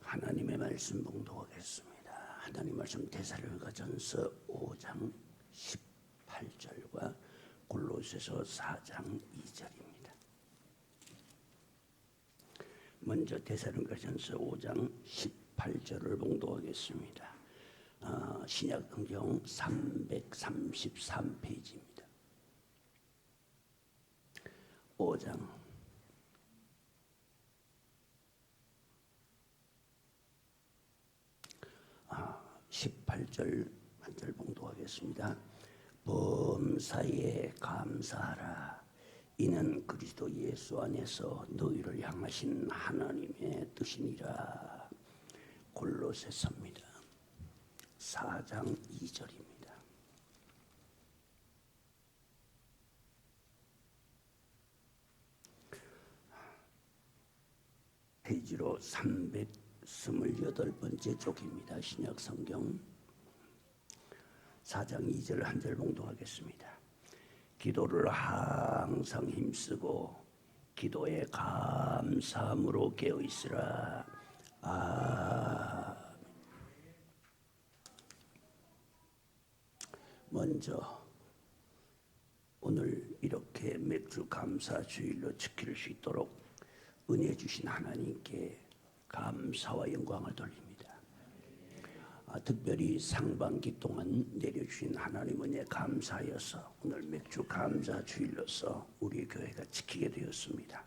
하나님의 말씀 봉독하겠습니다. 하나님 말씀 데살로니가전서 5장 18절과 골로새서 4장 2절입니다. 먼저 데살로니가전서 5장 18절을 봉독하겠습니다. 신약성경 333페이지입니다. 5장 18절 한 절 봉독하겠습니다. 범사에 감사하라. 이는 그리스도 예수 안에서 너희를 향하신 하나님의 뜻이니라. 골로새서입니다. 4장 2절입니다. 페이지로 328번째 쪽입니다. 신약성경 4장 2절 한 절 봉독하겠습니다. 기도를 항상 힘쓰고 기도에 감사함으로 깨어있으라. 먼저 오늘 이렇게 맥주 감사 주일로 지킬 수 있도록 은혜 주신 하나님께 감사와 영광을 돌립니다. 특별히 상반기 동안 내려주신 하나님 은혜 감사하여서 오늘 맥주 감사 주일로서 우리 교회가 지키게 되었습니다.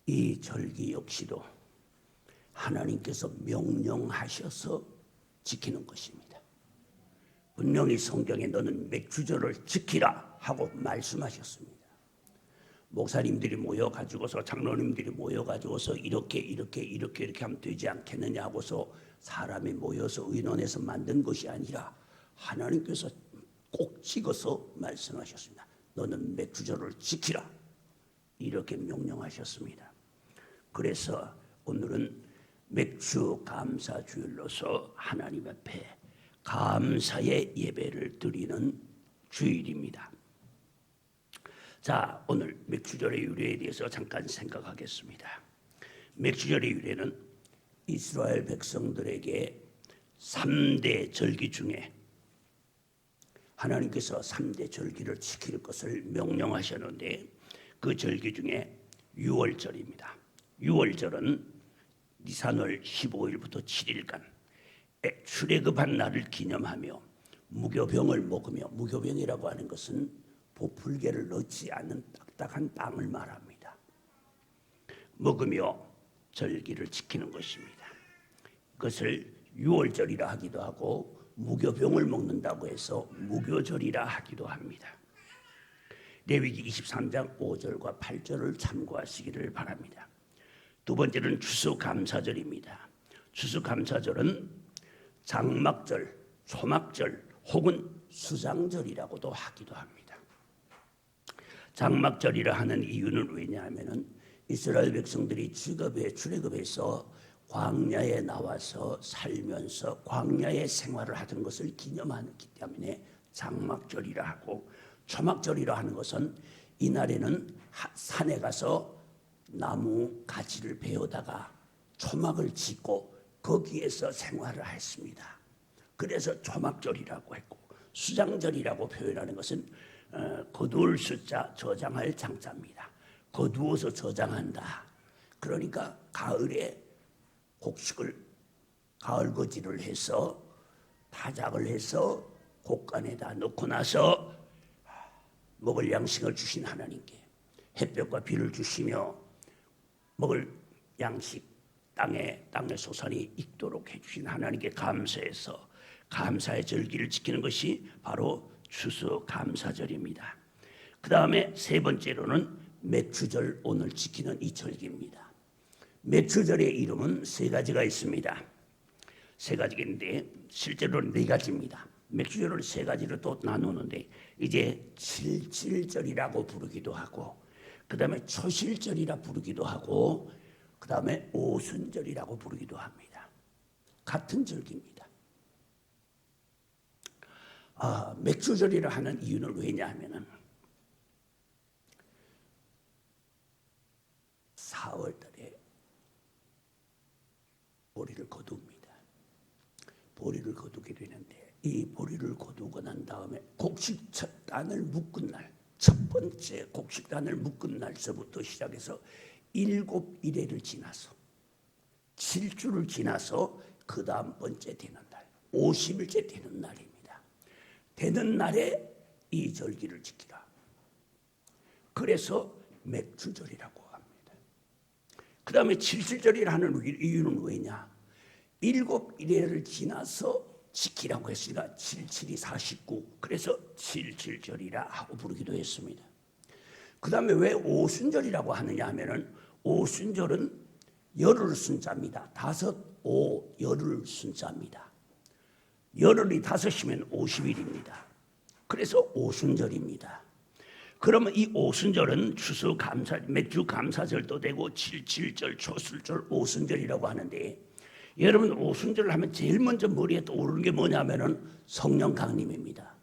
이 절기 역시도 하나님께서 명령하셔서 지키는 것입니다. 분명히 성경에 너는 맥주절을 지키라 하고 말씀하셨습니다. 목사님들이 모여가지고서 장로님들이 모여가지고서 이렇게 하면 되지 않겠느냐 하고서 사람이 모여서 의논해서 만든 것이 아니라 하나님께서 꼭 찍어서 말씀하셨습니다. 너는 맥주절을 지키라 이렇게 명령하셨습니다. 그래서 오늘은 맥주 감사 주일로서 하나님 앞에 감사의 예배를 드리는 주일입니다. 자, 오늘 맥주절의 유래에 대해서 잠깐 생각하겠습니다. 맥주절의 유래는 이스라엘 백성들에게 3대 절기 중에 하나님께서 3대 절기를 지킬 것을 명령하셨는데 그 절기 중에 유월절입니다. 유월절은 니산월 15일부터 7일간 출애굽한 날을 기념하며 무교병을 먹으며, 무교병이라고 하는 것은 보풀개를 넣지 않는 딱딱한 빵을 말합니다. 먹으며 절기를 지키는 것입니다. 그것을 유월절이라 하기도 하고 무교병을 먹는다고 해서 무교절이라 하기도 합니다. 레위기 23장 5절과 8절을 참고하시기를 바랍니다. 두 번째는 추수감사절입니다. 추수감사절은 장막절, 초막절 혹은 수장절이라고도 하기도 합니다. 장막절이라 하는 이유는 왜냐하면 이스라엘 백성들이 출애굽해서 광야에 나와서 살면서 광야의 생활을 하던 것을 기념하기 때문에 장막절이라 하고, 초막절이라 하는 것은 이날에는 산에 가서 나무 가지를 베어다가 초막을 짓고 거기에서 생활을 했습니다. 그래서 초막절이라고 했고, 수장절이라고 표현하는 것은 거두을 숫자 저장할 장자입니다. 거두어서 저장한다. 그러니까 가을에 곡식을 가을거지를 해서 타작을 해서 곡간에다 넣고 나서 먹을 양식을 주신 하나님께 햇볕과 비를 주시며 먹을 양식 땅에 소산이 익도록 해주신 하나님께 감사해서 감사의 절기를 지키는 것이 바로 추수감사절입니다. 그 다음에 세 번째로는 맥주절, 오늘 지키는 이 절기입니다. 맥주절의 이름은 세 가지가 있습니다. 세 가지가 있는데 실제로는 네 가지입니다. 맥주절을 세 가지로 또 나누는데 이제 칠칠절이라고 부르기도 하고, 그 다음에 초실절이라 부르기도 하고, 그 다음에 오순절이라고 부르기도 합니다. 같은 절기입니다. 맥주절이라 하는 이유는 왜냐하면 4월 달에 보리를 거두게 되는데, 이 보리를 거두고 난 다음에 곡식 첫 단을 묶은 날, 첫 번째 곡식 단을 묶은 날서부터 시작해서 7일을 지나서 7주를 지나서 그 다음 번째 되는 날, 50일째 되는 날입니다. 되는 날에 이 절기를 지키라. 그래서 맥주절이라고 합니다. 그 다음에 7절이라는 이유는 왜냐? 7일을 지나서 지키라고 했으니까 7, 7이 49, 그래서 7절이라 하고 부르기도 했습니다. 그 다음에 왜 오순절이라고 하느냐 하면은, 오순절은 열흘 순자입니다. 5, 5, 열흘 순자입니다. 열흘이 5이면 50일입니다. 그래서 오순절입니다. 그러면 이 오순절은 맥주 감사절도 되고 7절, 초술절, 오순절이라고 하는데, 여러분 오순절을 하면 제일 먼저 머리에 떠오르는 게 뭐냐면은 성령 강림입니다.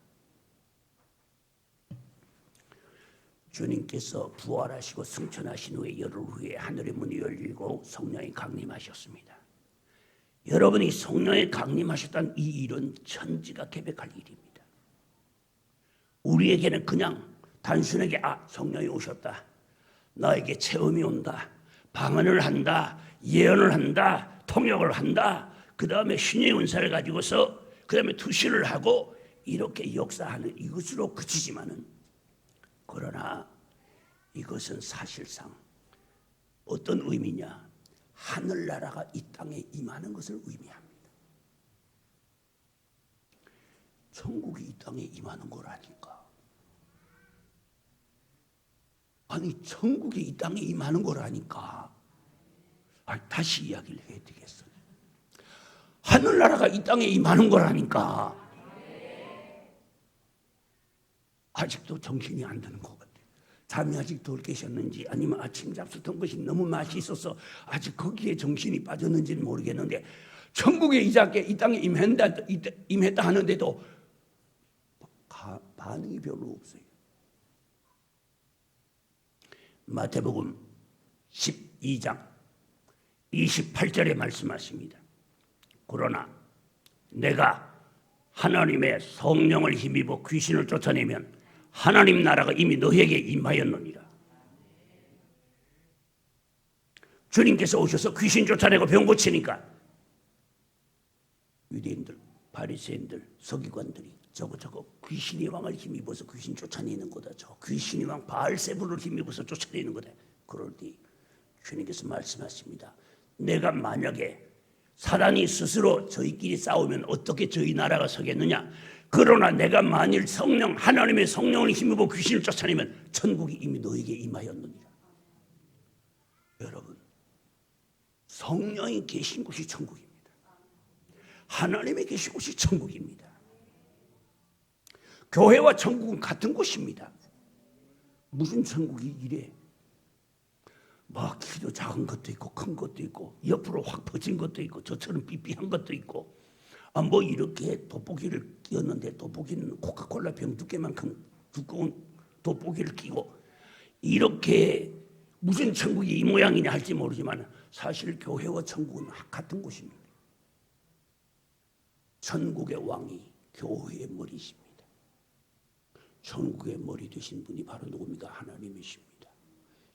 주님께서 부활하시고 승천하신 후에 열흘 후에 하늘의 문이 열리고 성령이 강림하셨습니다. 여러분이 성령이 강림하셨다는 이 일은 천지가 계획할 일입니다. 우리에게는 그냥 단순하게 성령이 오셨다, 나에게 체험이 온다, 방언을 한다, 예언을 한다, 통역을 한다, 그 다음에 신의 은사를 가지고서 그 다음에 투시를 하고 이렇게 역사하는 이것으로 그치지만은, 그러나 이것은 사실상 어떤 의미냐? 하늘나라가 이 땅에 임하는 것을 의미합니다. 천국이 이 땅에 임하는 거라니까. 아니, 천국이 이 땅에 임하는 거라니까. 다시 이야기를 해드리겠어요. 하늘나라가 이 땅에 임하는 거라니까. 아직도 정신이 안 드는 것 같아요. 잠이 아직 덜 깨셨는지, 아니면 아침 잡수던 것이 너무 맛이 있어서 아직 거기에 정신이 빠졌는지는 모르겠는데, 천국에 이 땅에 임했다 하는데도 반응이 별로 없어요. 마태복음 12장 28절에 말씀하십니다. 그러나 내가 하나님의 성령을 힘입어 귀신을 쫓아내면 하나님 나라가 이미 너희에게 임하였느니라. 주님께서 오셔서 귀신 쫓아내고 병 고치니까 유대인들, 바리새인들, 서기관들이 저거 귀신의 왕을 힘입어서 귀신 쫓아내는 거다. 저 귀신의 왕 바알세불을 힘입어서 쫓아내는 거다. 그럴 때 주님께서 말씀하십니다. 내가 만약에 사단이 스스로 저희끼리 싸우면 어떻게 저희 나라가 서겠느냐? 그러나 내가 만일 하나님의 성령을 힘입어 귀신을 쫓아내면 천국이 이미 너에게 임하였느니라. 여러분, 성령이 계신 곳이 천국입니다. 하나님이 계신 곳이 천국입니다. 교회와 천국은 같은 곳입니다. 무슨 천국이 이래? 막 키도 작은 것도 있고 큰 것도 있고 옆으로 확 퍼진 것도 있고 저처럼 삐삐한 것도 있고, 뭐 이렇게 돋보기를 끼웠는데 돋보기는 코카콜라 병 두께만큼 두꺼운 돋보기를 끼고, 이렇게 무슨 천국이 이 모양이냐 할지 모르지만 사실 교회와 천국은 같은 곳입니다. 천국의 왕이 교회의 머리십니다. 천국의 머리 되신 분이 바로 누굽니까? 하나님이십니다.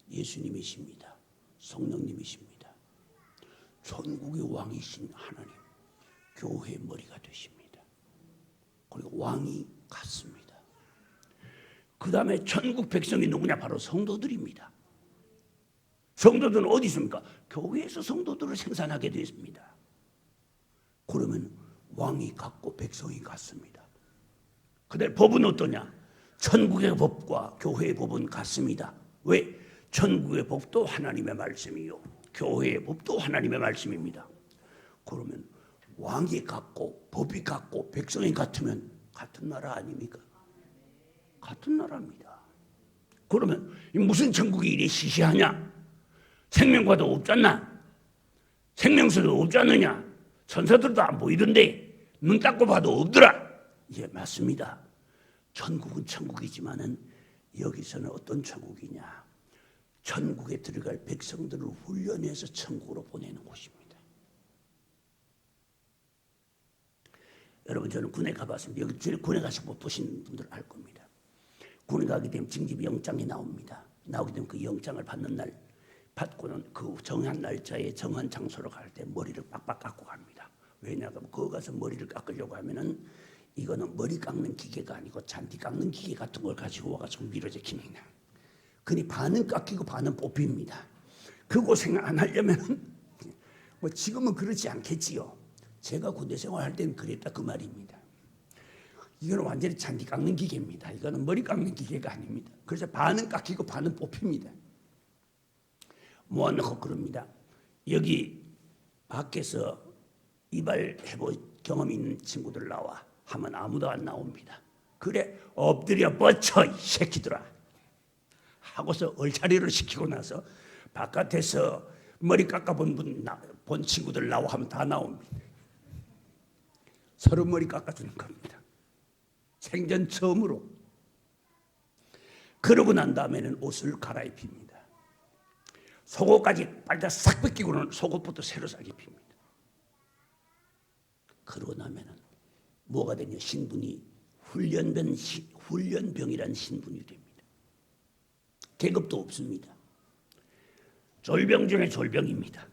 예수님이십니다. 성령님이십니다. 천국의 왕이신 하나님, 교회의 머리가 되십니다. 그리고 왕이 같습니다. 그 다음에 천국 백성이 누구냐? 바로 성도들입니다. 성도들은 어디 있습니까? 교회에서 성도들을 생산하게 되었습니다. 그러면 왕이 같고 백성이 같습니다. 그다음에 법은 어떠냐? 천국의 법과 교회의 법은 같습니다. 왜? 천국의 법도 하나님의 말씀이요, 교회의 법도 하나님의 말씀입니다. 그러면 왕이 같고 법이 같고 백성이 같으면 같은 나라 아닙니까? 같은 나라입니다. 그러면 무슨 천국이 이리 시시하냐? 생명과도 없잖나? 생명수도 없지 않느냐? 천사들도 안 보이던데 눈 닦고 봐도 없더라. 예, 맞습니다. 천국은 천국이지만은 여기서는 어떤 천국이냐? 천국에 들어갈 백성들을 훈련해서 천국으로 보내는 곳입니다. 여러분 저는 군에 가봤습니다. 여기 군에 가서 못 보신 분들 알 겁니다. 군에 가게 되면 징집 영장이 나옵니다. 나오게 되면 그 영장을 받는 날 받고는 그 정한 날짜에 정한 장소로 갈 때 머리를 빡빡 깎고 갑니다. 왜냐하면 거기 가서 머리를 깎으려고 하면은 이거는 머리 깎는 기계가 아니고 잔디 깎는 기계 같은 걸 가지고 와가지고 밀어제키는 거야. 그니 반은 깎이고 반은 뽑힙니다. 그 고생 안 하려면 뭐 지금은 그렇지 않겠지요. 제가 군대 생활할 때는 그랬다 그 말입니다. 이거는 완전히 잔디 깎는 기계입니다. 이거는 머리 깎는 기계가 아닙니다. 그래서 반은 깎이고 반은 뽑힙니다. 모아놓고 그럽니다. 여기 밖에서 이발해볼 경험이 있는 친구들 나와 하면 아무도 안 나옵니다. 그래 엎드려 뻗쳐 이 새끼들아 하고서 얼차리를 시키고 나서 바깥에서 머리 깎아본 본 친구들 나와 하면 다 나옵니다. 서로 머리 깎아주는 겁니다. 생전 처음으로. 그러고 난 다음에는 옷을 갈아입힙니다. 속옷까지 빨다 싹 벗기고는 속옷부터 새로 싹 입힙니다. 그러고 나면은 뭐가 되냐? 신분이 훈련병이라는 신분이 됩니다. 계급도 없습니다. 졸병 중에 졸병입니다.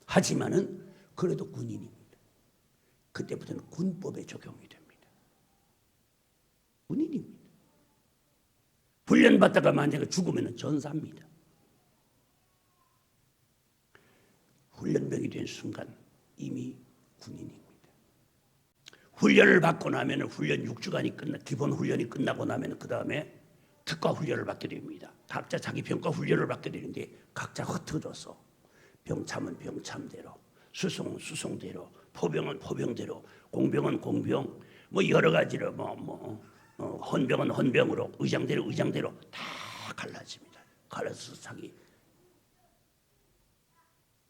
하지만은 그래도 군인입니다. 그때부터는 군법에 적용이 됩니다. 군인입니다. 훈련받다가 만약에 죽으면 전사입니다. 훈련병이 된 순간 이미 군인입니다. 훈련을 받고 나면 훈련 6주간이 기본 훈련이 끝나고 나면 그 다음에 특과 훈련을 받게 됩니다. 각자 자기 병과 훈련을 받게 되는데 각자 흩어져서 병참은 병참대로, 수송은 수송대로, 포병은 포병대로, 공병은 공병, 뭐 여러 가지로 헌병은 헌병으로, 의장대로 의장대로 다 갈라집니다. 갈라서 자기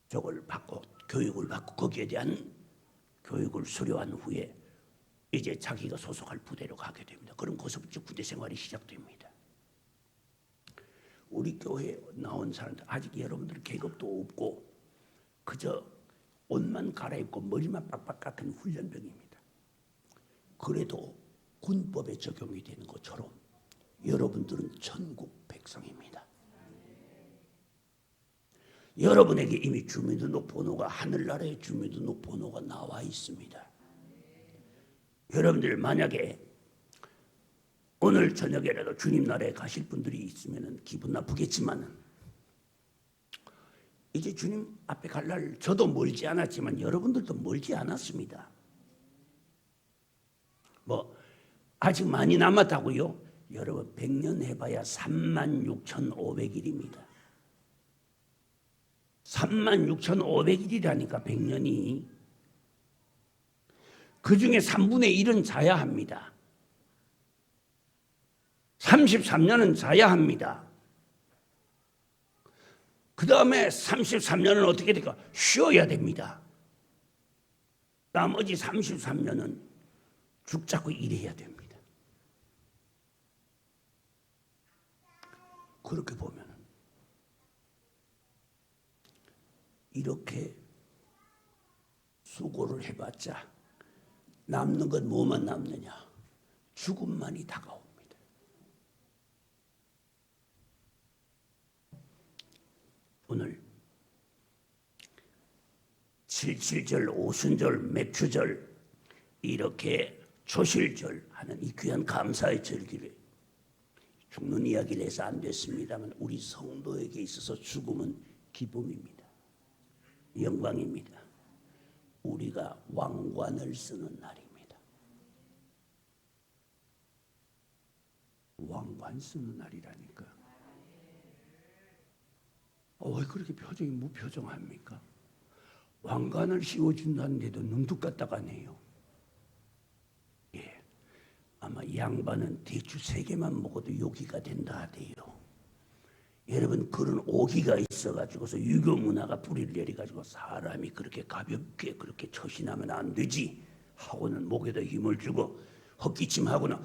저걸 받고 교육을 받고 거기에 대한 교육을 수료한 후에 이제 자기가 소속할 부대로 가게 됩니다. 그럼 거기서부터 부대 생활이 시작됩니다. 우리 교회에 나온 사람들 아직 여러분들 계급도 없고 그저 옷만 갈아입고 머리만 빡빡 깎은 훈련병입니다. 그래도 군법에 적용이 되는 것처럼 여러분들은 천국 백성입니다. 여러분에게 이미 주민등록번호가 하늘나라의 주민등록번호가 나와 있습니다. 여러분들 만약에 오늘 저녁에라도 주님 나라에 가실 분들이 있으면 기분 나쁘겠지만 이제 주님 앞에 갈 날 저도 멀지 않았지만 여러분들도 멀지 않았습니다. 뭐 아직 많이 남았다고요? 여러분 100년 해봐야 36,500일입니다. 36,500일이라니까 100년이. 그 중에 3분의 1은 자야 합니다. 33년은 자야 합니다. 그 다음에 33년은 어떻게 될까? 쉬어야 됩니다. 나머지 33년은 죽자고 일해야 됩니다. 그렇게 보면 이렇게 수고를 해봤자 남는 건 뭐만 남느냐? 죽음만이 다가옵니다. 오늘 77절, 오순절, 맥추절 이렇게 초실절 하는 이 귀한 감사의 절기를 죽는 이야기를 해서 안 됐습니다만 우리 성도에게 있어서 죽음은 기쁨입니다. 영광입니다. 우리가 왕관을 쓰는 날입니다. 왕관 쓰는 날이라니까. 왜 그렇게 표정이 무표정합니까? 왕관을 씌워준다는데도 눈뚝 같다가네요. 예, 아마 양반은 대추 3개만 먹어도 요기가 된다 하대요. 여러분 그런 오기가 있어가지고서 유교 문화가 뿌리를 내려가지고 사람이 그렇게 가볍게 그렇게 처신하면 안 되지 하고는 목에다 힘을 주고 헛기침하고는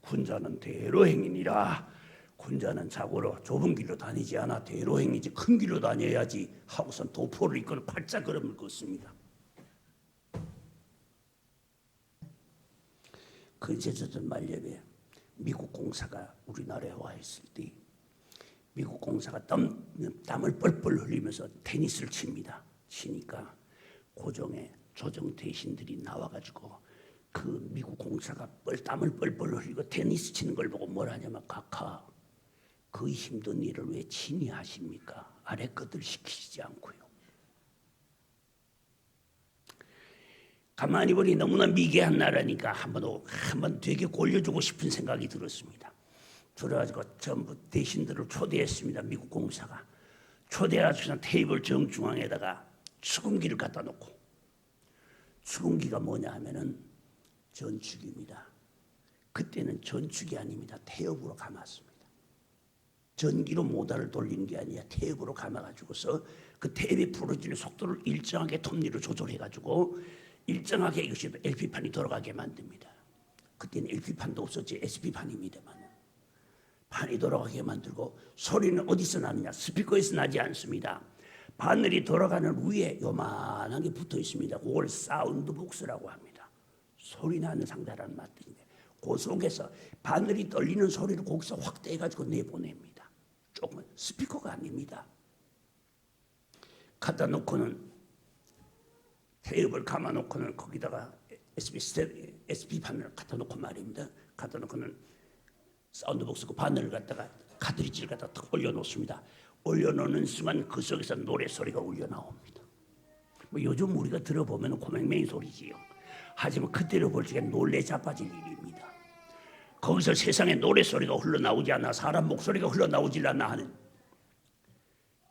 군자는 대로행이니라. 군자는 자고로 좁은 길로 다니지 않아 대로행이지 큰 길로 다녀야지 하고선 도포를 입고는 팔자 걸음을 걷습니다. 근세조선 말년에 미국 공사가 우리나라에 와 있을 때 미국 공사가 땀을 뻘뻘 흘리면서 테니스를 칩니다. 치니까 고종의 조정 대신들이 나와가지고 그 미국 공사가 땀을 뻘뻘 흘리고 테니스 치는 걸 보고 뭘 하냐면 각하 그 힘든 일을 왜 친히 하십니까? 아래 것들 시키지 않고요. 가만히 보니 너무나 미개한 나라니까 한번 되게 골려주고 싶은 생각이 들었습니다. 그래가지고 전부 대신들을 초대했습니다. 미국 공사가 초대해서 테이블 정중앙에다가 수금기를 갖다 놓고 수금기가 뭐냐 하면은 전축입니다. 그때는 전축이 아닙니다. 태엽으로 감았습니다. 전기로 모달을 돌리는 게 아니라 태엽으로 감아가지고서 그 태엽이 부러지는 속도를 일정하게 톱니로 조절해가지고 일정하게 이것이 LP판이 돌아가게 만듭니다. 그때는 LP판도 없었지 SP판입니다만 판이 돌아가게 만들고 소리는 어디서 나느냐? 스피커에서 나지 않습니다. 바늘이 돌아가는 위에 요만한 게 붙어 있습니다. 그걸 사운드복스라고 합니다. 소리 나는 상자라는 말인데 그 속에서 바늘이 떨리는 소리를 거기서 확대해가지고 내보냅니다. 조금은 스피커가 아닙니다. 갖다 놓고는 테이프를 감아놓고는 거기다가 SP판을 갖다 놓고 말입니다. 갖다 놓고는 사운드복스 그 바늘을 갖다가 카트리지를 갖다가 탁 올려놓습니다. 올려놓는 순간 그 속에서 노래 소리가 울려 나옵니다. 뭐 요즘 우리가 들어보면 고맹맹이 소리지요. 하지만 그때로 볼 적엔 놀래 자빠질 일입니다. 거기서 세상에 노래 소리가 흘러나오지 않아 사람 목소리가 흘러나오질 않아 하는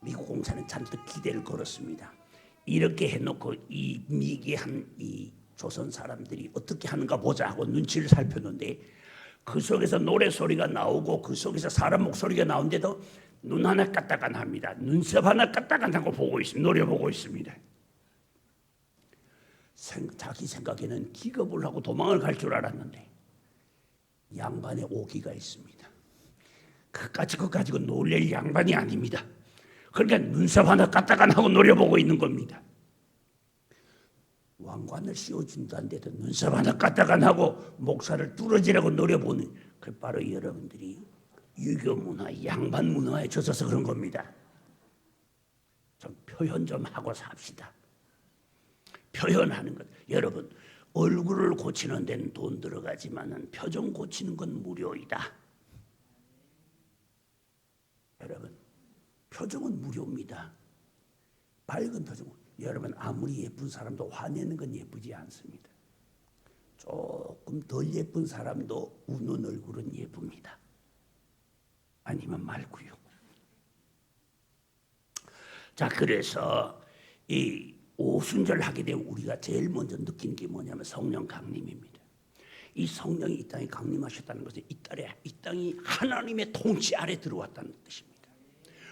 미국 공사는 잔뜩 기대를 걸었습니다. 이렇게 해놓고 이 미개한 이 조선 사람들이 어떻게 하는가 보자 하고 눈치를 살폈는데 그 속에서 노래 소리가 나오고 그 속에서 사람 목소리가 나오는데도 눈 하나 까딱안 합니다. 눈썹 하나 까딱안 하고 보고 있습니다. 노려보고 있습니다. 자기 생각에는 기겁을 하고 도망을 갈 줄 알았는데 양반의 오기가 있습니다. 그까짓 거 가지고 놀랄 양반이 아닙니다. 그러니까 눈썹 하나 까딱안 하고 노려보고 있는 겁니다. 왕관을 씌워준다는데도 눈썹 하나 까딱안 하고 목살을 뚫어지라고 노려보는 그 바로 여러분들이 유교 문화, 양반 문화에 젖어서 그런 겁니다. 좀 표현 좀 하고 삽시다. 표현하는 것. 여러분 얼굴을 고치는 데는 돈 들어가지만은 표정 고치는 건 무료이다. 여러분 표정은 무료입니다. 밝은 표정. 여러분 아무리 예쁜 사람도 화내는 건 예쁘지 않습니다. 조금 덜 예쁜 사람도 웃는 얼굴은 예쁩니다. 아니면 말고요. 자 그래서 이 오순절 하게 되면 우리가 제일 먼저 느끼는 게 뭐냐면 성령 강림입니다. 이 성령이 이 땅에 강림하셨다는 것은 이 땅이 하나님의 통치 아래 들어왔다는 뜻입니다.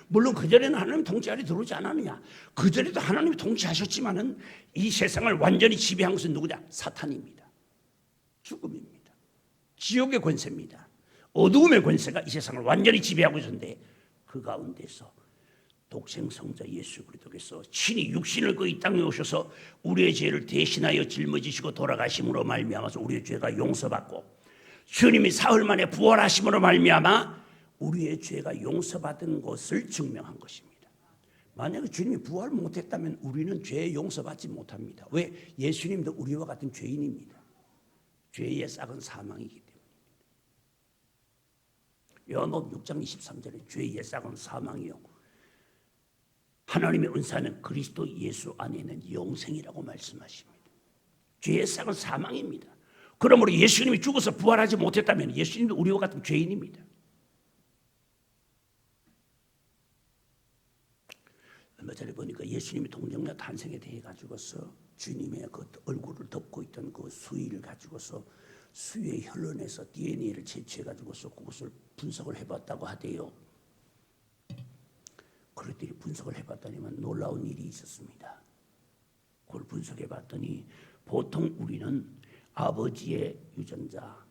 물론 그전에는 하나님 통치 아래 들어오지 않았느냐. 그전에도 하나님이 통치하셨지만은 이 세상을 완전히 지배한 것은 누구냐? 사탄입니다. 죽음입니다. 지옥의 권세입니다. 어두움의 권세가 이 세상을 완전히 지배하고 있었는데 그 가운데서 독생 성자 예수 그리스도께서 친히 육신을 그 이 땅에 오셔서 우리의 죄를 대신하여 짊어지시고 돌아가심으로 말미암아서 우리의 죄가 용서받고 주님이 사흘 만에 부활하심으로 말미암아 우리의 죄가 용서받은 것을 증명한 것입니다. 만약에 주님이 부활 못했다면 우리는 죄 용서받지 못합니다. 왜? 예수님도 우리와 같은 죄인입니다. 죄의 싹은 사망이기 때문입니다. 요한복음 6장 23절에 죄의 싹은 사망이요 하나님의 은사는 그리스도 예수 안에는 영생이라고 말씀하십니다. 죄의 싹은 사망입니다. 그러므로 예수님이 죽어서 부활하지 못했다면 예수님도 우리와 같은 죄인입니다. 얼마 전에 보니까 예수님이 동정녀 탄생에 대해 가지고서 주님의 그 얼굴을 덮고 있던 그 수의를 가지고서 수의에 흘러내서 DNA를 채취해 가지고서 그것을 분석을 해봤다고 하대요. 그랬더니 분석을 해봤더니만 놀라운 일이 있었습니다. 그걸 분석해 봤더니 보통 우리는 아버지의 유전자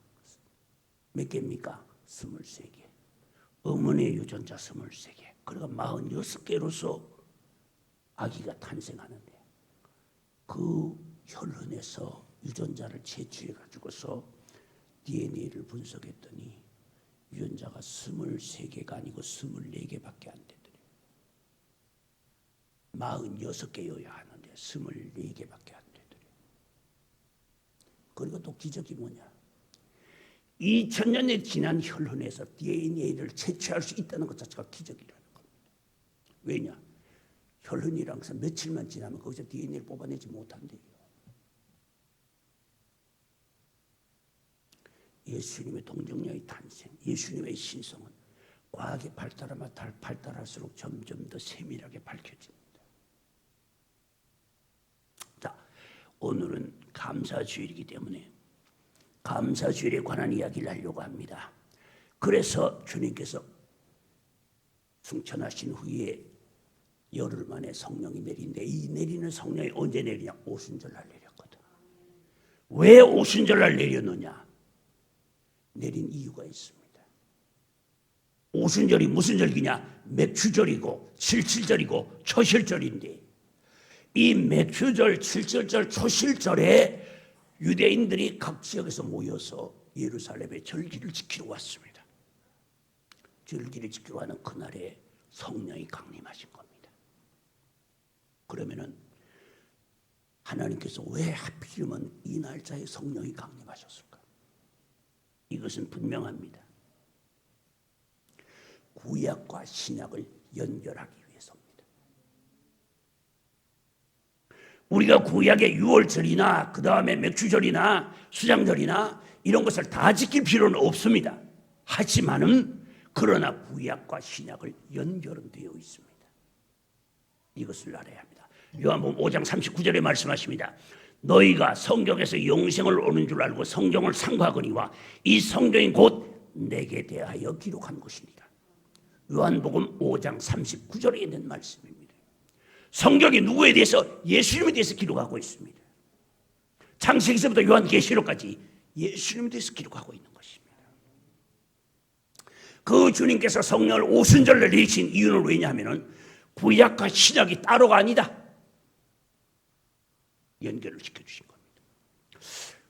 몇 개입니까? 23개. 어머니의 유전자 23개. 그러니까 46개로서 아기가 탄생하는데 그 혈흔에서 유전자를 채취해 가지고서 DNA를 분석했더니 유전자가 23개가 아니고 24개밖에 안 되더래요. 46개여야 하는데 24개밖에 안 되더래요. 그리고 또 기적이 뭐냐? 2000년에 지난 혈흔에서 DNA를 채취할 수 있다는 것 자체가 기적이라는 겁니다. 왜냐? 혈흔이란 것은 며칠만 지나면 거기서 DNA를 뽑아내지 못한대요. 예수님의 동정녀의 탄생, 예수님의 신성은 과학이 발달할수록 점점 더 세밀하게 밝혀집니다. 자, 오늘은 감사주일이기 때문에 감사주일에 관한 이야기를 하려고 합니다. 그래서 주님께서 승천하신 후에 열흘 만에 성령이 내리는데 이 내리는 성령이 언제 내리냐? 오순절날 내렸거든. 왜 오순절날 내렸느냐? 내린 이유가 있습니다. 오순절이 무슨 절기냐? 맥추절이고 칠칠절이고 초실절인데 이 맥추절, 칠칠절, 초실절에 유대인들이 각 지역에서 모여서 예루살렘에 절기를 지키러 왔습니다. 절기를 지키러 가는 그날에 성령이 강림하신 겁니다. 그러면은 하나님께서 왜 하필이면 이 날짜에 성령이 강림하셨을까? 이것은 분명합니다. 구약과 신약을 연결하기 위해서입니다. 우리가 구약의 유월절이나 그 다음에 맥주절이나 수장절이나 이런 것을 다 지킬 필요는 없습니다. 하지만은 그러나 구약과 신약을 연결은 되어 있습니다. 이것을 알아야 합니다. 요한복음 5장 39절에 말씀하십니다. 너희가 성경에서 영생을 얻는 줄 알고 성경을 상고하거니와 이 성경이 곧 내게 대하여 기록한 것이니라. 요한복음 5장 39절에 있는 말씀입니다. 성경이 누구에 대해서? 예수님에 대해서 기록하고 있습니다. 창세기서부터 요한계시록까지 예수님에 대해서 기록하고 있는 것입니다. 그 주님께서 성령을 오순절날 내리신 이유는 왜냐하면 구약과 신약이 따로가 아니다. 연결을 시켜주신 겁니다.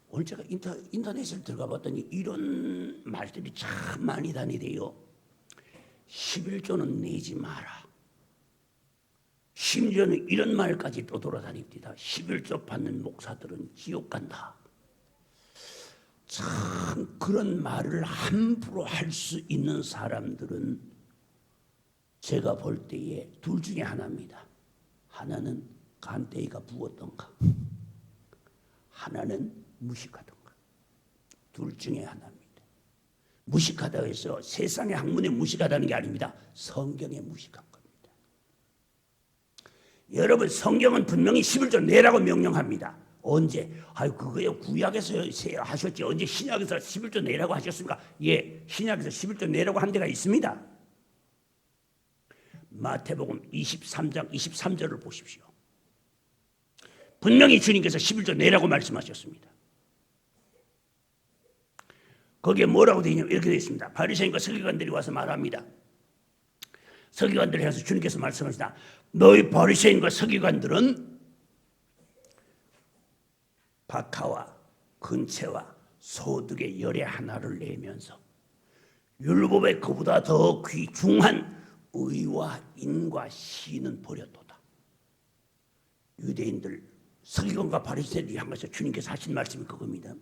오늘 제가 인터넷을 들어가 봤더니 이런 말들이 참 많이 다니대요. 11조는 내지 마라. 심지어는 이런 말까지 또 돌아다닙니다. 11조 받는 목사들은 지옥 간다. 참 그런 말을 함부로 할 수 있는 사람들은 제가 볼 때에 둘 중에 하나입니다. 하나는 간대기가 부었던가, 하나는 무식하던가. 둘 중에 하나입니다. 무식하다고 해서 세상의 학문에 무식하다는 게 아닙니다. 성경에 무식한 겁니다. 여러분, 성경은 분명히 11조 내라고 명령합니다. 언제? 아유, 그거요 구약에서 하셨지 언제 신약에서 11조 내라고 하셨습니까? 예, 신약에서 11조 내라고 한 데가 있습니다. 마태복음 23장 23절을 보십시오. 분명히 주님께서 11조 내라고 말씀하셨습니다. 거기에 뭐라고 되어 있냐면 이렇게 되어 있습니다. 바리새인과 서기관들이 와서 말합니다. 서기관들이 해서 주님께서 말씀하시다. 너희 바리새인과 서기관들은 박하와 근체와 소득의 열의 하나를 내면서 율법의 그보다 더 귀중한 의와 인과 시는 버렸도다. 유대인들 서기관과 바리새인들이 향해서 주님께서 하신 말씀이 그겁니다.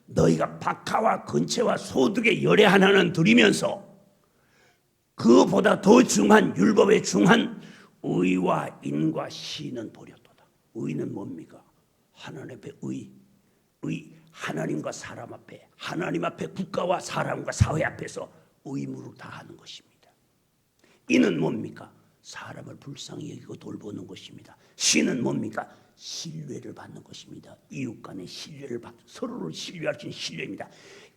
너희가 박하와 근체와 소득의 열의 하나는 드리면서 그보다 더 중한 율법의 중한 의와 인과 시는 버렸도다. 의는 뭡니까? 하나님 앞에 의 하나님과 사람 앞에, 하나님 앞에 국가와 사람과 사회 앞에서 의무를 다하는 것입니다. 이는 뭡니까? 사람을 불쌍히 여기고 돌보는 것입니다. 시는 뭡니까? 신뢰를 받는 것입니다. 이웃 간의 신뢰를 받는, 서로를 신뢰할 수 있는 신뢰입니다.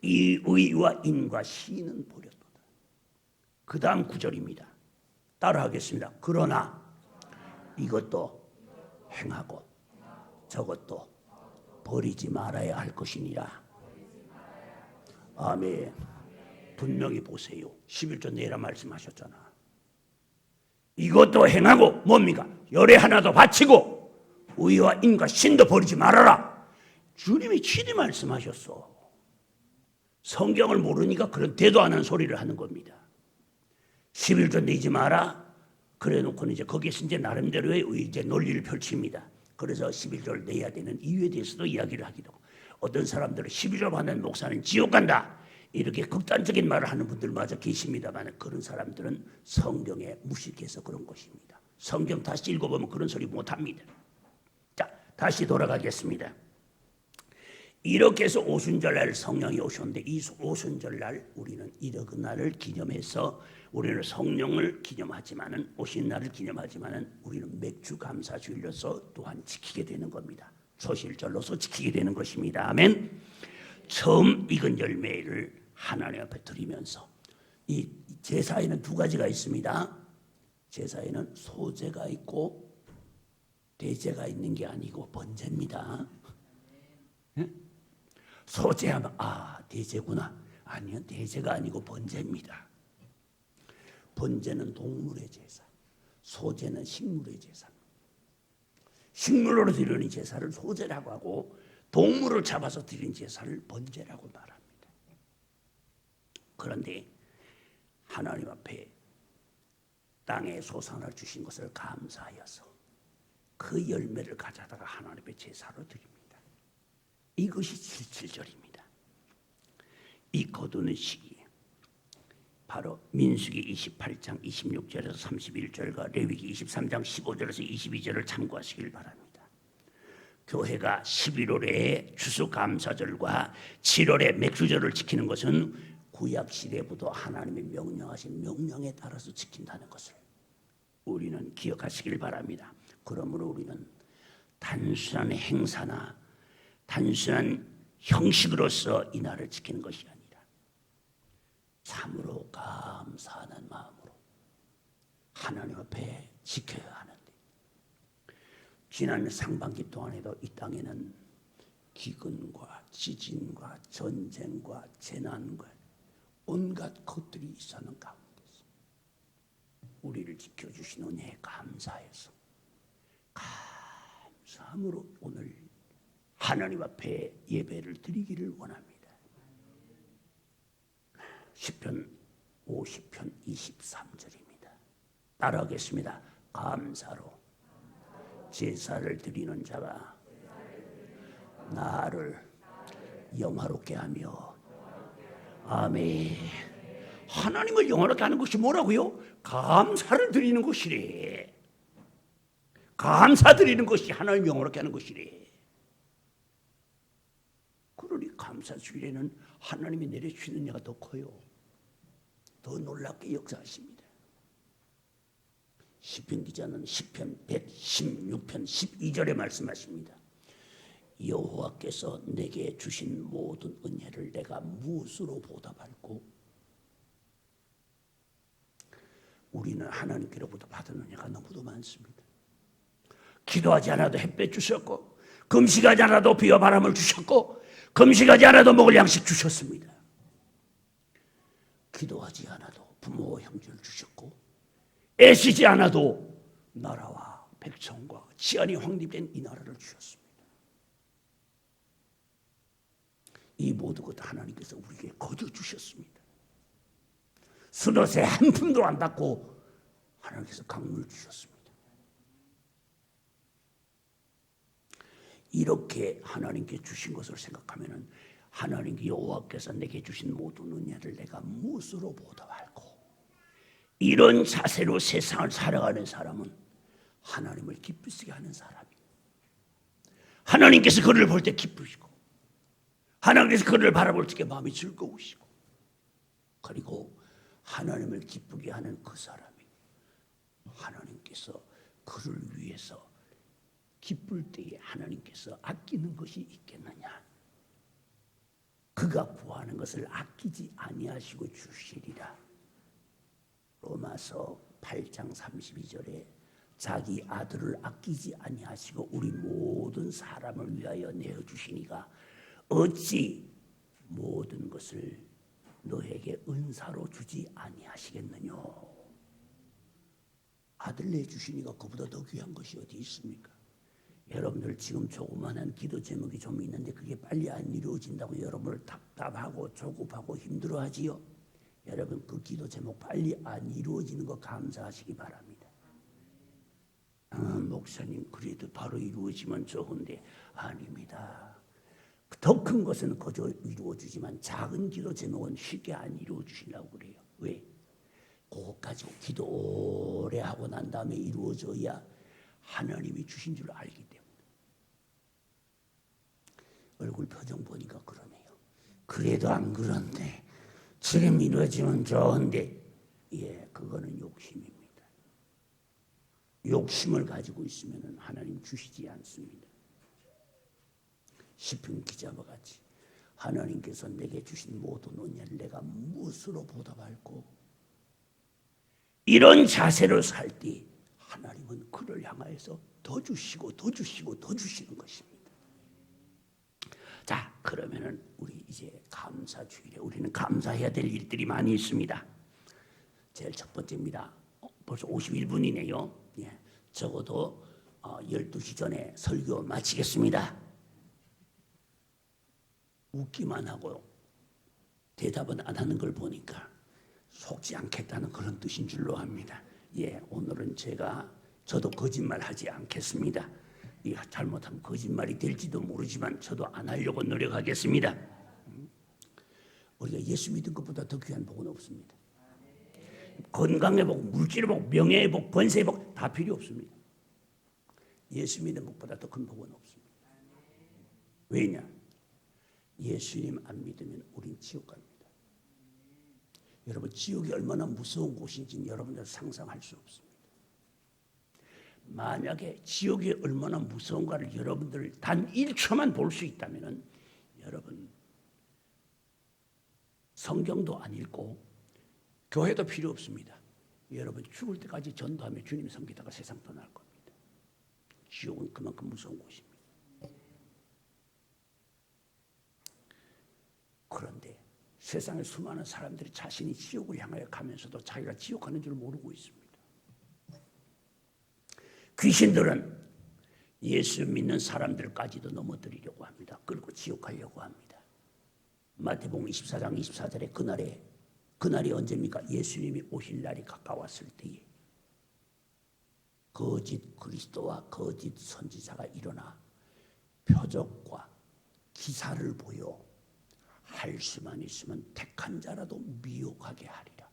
이 의와 인과 시는 버렸도다. 그 다음 구절입니다. 따라하겠습니다. 그러나 이것도 행하고 저것도 버리지 말아야 할 것이니라. 아멘. 분명히 보세요. 11조 내라 말씀하셨잖아. 이것도 행하고 뭡니까? 열의 하나도 바치고 의와 인과 신도 버리지 말아라. 주님이 친히 말씀하셨어. 성경을 모르니까 그런 대도 안 하는 소리를 하는 겁니다. 11조 내지 마라. 그래 놓고는 이제 거기에서 이제 나름대로의 이제 논리를 펼칩니다. 그래서 11조를 내야 되는 이유에 대해서도 이야기를 하기도 하고, 어떤 사람들은 11조 받는 목사는 지옥 간다, 이렇게 극단적인 말을 하는 분들마저 계십니다만, 그런 사람들은 성경에 무식해서 그런 것입니다. 성경 다시 읽어보면 그런 소리 못합니다. 자, 다시 돌아가겠습니다. 이렇게 해서 오순절날 성령이 오셨는데, 이 오순절날 우리는 이런 날을 기념해서 우리는 성령을 기념하지만은, 오신 날을 기념하지만은 우리는 맥주 감사주일로서 또한 지키게 되는 겁니다. 초실절로서 지키게 되는 것입니다. 아멘. 처음 익은 열매를 하나님 앞에 드리면서, 이 제사에는 두 가지가 있습니다. 제사에는 소제가 있고 대제가 있는 게 아니고 번제입니다. 소제하면 대제구나. 아니요, 대제가 아니고 번제입니다. 번제는 동물의 제사, 소제는 식물의 제사. 식물로 드리는 제사를 소제라고 하고, 동물을 잡아서 드리는 제사를 번제라고 말합니다. 그런데 하나님 앞에 땅에 소산을 주신 것을 감사하여서 그 열매를 가져다가 하나님 앞에 제사로 드립니다. 이것이 7절입니다. 이 거두는 시기에 바로 민수기 28장 26절에서 31절과 레위기 23장 15절에서 22절을 참고하시길 바랍니다. 교회가 11월에 추수감사절과 7월에 맥주절을 지키는 것은 구약시대부터 하나님의 명령하신 명령에 따라서 지킨다는 것을 우리는 기억하시길 바랍니다. 그러므로 우리는 단순한 행사나 단순한 형식으로서 이 날을 지키는 것이 아니라 참으로 감사하는 마음으로 하나님 앞에 지켜야 하는데, 지난 상반기 동안에도 이 땅에는 기근과 지진과 전쟁과 재난과 온갖 것들이 있었는 가운데서 우리를 지켜주신 은혜에 감사해서 감사함으로 오늘 하나님 앞에 예배를 드리기를 원합니다. 시편 50편 23절입니다. 따라하겠습니다. 감사로 제사를 드리는 자가 나를 영화롭게 하며. 아멘. 하나님을 영화롭게 하는 것이 뭐라고요? 감사를 드리는 것이래. 감사 드리는 것이 하나님 영화롭게 하는 것이래. 그러니 감사주일에는 하나님이 내려주시는 은혜가 더 커요. 더 놀랍게 역사하십니다. 시편 기자는 시편 116편 12절에 말씀하십니다. 여호와께서 내게 주신 모든 은혜를 내가 무엇으로 보답할꼬? 우리는 하나님께로부터 받은 은혜가 너무도 많습니다. 기도하지 않아도 햇볕 주셨고, 금식하지 않아도 비와 바람을 주셨고, 금식하지 않아도 먹을 양식 주셨습니다. 기도하지 않아도 부모와 형제를 주셨고, 애쓰지 않아도 나라와 백성과 치안이 확립된 이 나라를 주셨습니다. 이 모든 것 하나님께서 우리에게 거저 주셨습니다. 스너세 한 푼도 안 받고 하나님께서 강물 주셨습니다. 이렇게 하나님께 주신 것을 생각하면은, 하나님께 여호와께서 내게 주신 모든 은혜를 내가 무엇으로 보답할꼬? 이런 자세로 세상을 살아가는 사람은 하나님을 기쁘시게 하는 사람이에요. 하나님께서 그를 볼 때 기쁘시고, 하나님께서 그를 바라볼 때 마음이 즐거우시고, 그리고 하나님을 기쁘게 하는 그 사람이 하나님께서 그를 위해서 기쁠 때에 하나님께서 아끼는 것이 있겠느냐? 그가 구하는 것을 아끼지 아니하시고 주시리라. 로마서 8장 32절에 자기 아들을 아끼지 아니하시고 우리 모든 사람을 위하여 내어주시니가 어찌 모든 것을 너에게 은사로 주지 아니하시겠느냐? 아들 내주시니가 그보다 더 귀한 것이 어디 있습니까? 여러분들 지금 조그마한 기도 제목이 좀 있는데 그게 빨리 안 이루어진다고 여러분을 답답하고 조급하고 힘들어하지요. 여러분 그 기도 제목 빨리 안 이루어지는 거 감사하시기 바랍니다. 목사님 그래도 바로 이루어지면 좋은데 아닙니다. 더 큰 것은 거저 이루어주지만 작은 기도 제목은 쉽게 안 이루어주시려고 그래요. 왜? 그것 가지고 기도 오래 하고 난 다음에 이루어져야 하나님이 주신 줄 알기 때문에. 얼굴 표정 보니까 그러네요. 그래도 안 그런데 지금 이루어지면 좋은데 그거는 욕심입니다. 욕심을 가지고 있으면 하나님 주시지 않습니다. 시편 기자와 같이 하나님께서 내게 주신 모든 은혜를 내가 무엇으로 보답할꼬? 이런 자세로 살 때 하나님은 그를 향하여서 더 주시고 더 주시고 더 주시는 것입니다. 자, 그러면은 우리 이제 감사 주일에 우리는 감사해야 될 일들이 많이 있습니다. 제일 첫 번째입니다. 벌써 51분이네요. 적어도 12시 전에 설교 마치겠습니다. 웃기만 하고 대답은 안 하는 걸 보니까 속지 않겠다는 그런 뜻인 줄로 압니다. 오늘은 저도 거짓말 하지 않겠습니다. 잘못하면 거짓말이 될지도 모르지만 저도 안 하려고 노력하겠습니다. 우리가 예수 믿은 것보다 더 귀한 복은 없습니다. 건강의 복, 물질의 복, 명예의 복, 권세의 복 다 필요 없습니다. 예수 믿는 것보다 더 큰 복은 없습니다. 왜냐? 예수님 안 믿으면 우린 지옥 갑니다. 여러분 지옥이 얼마나 무서운 곳인지 여러분들 상상할 수 없습니다. 만약에 지옥이 얼마나 무서운가를 여러분들 단 1초만 볼 수 있다면 여러분 성경도 안 읽고 교회도 필요 없습니다. 여러분 죽을 때까지 전도하며 주님 섬기다가 세상 떠날 겁니다. 지옥은 그만큼 무서운 곳입니다. 그런데 세상에 수많은 사람들이 자신이 지옥을 향하여 가면서도 자기가 지옥 가는 줄 모르고 있습니다. 귀신들은 예수 믿는 사람들까지도 넘어뜨리려고 합니다. 그리고 지옥 가려고 합니다. 마태복음 24장 24절에 그날이 언제입니까? 예수님이 오실 날이 가까웠을 때에 거짓 그리스도와 거짓 선지자가 일어나 표적과 기사를 보여 할 수만 있으면 택한 자라도 미혹하게 하리라.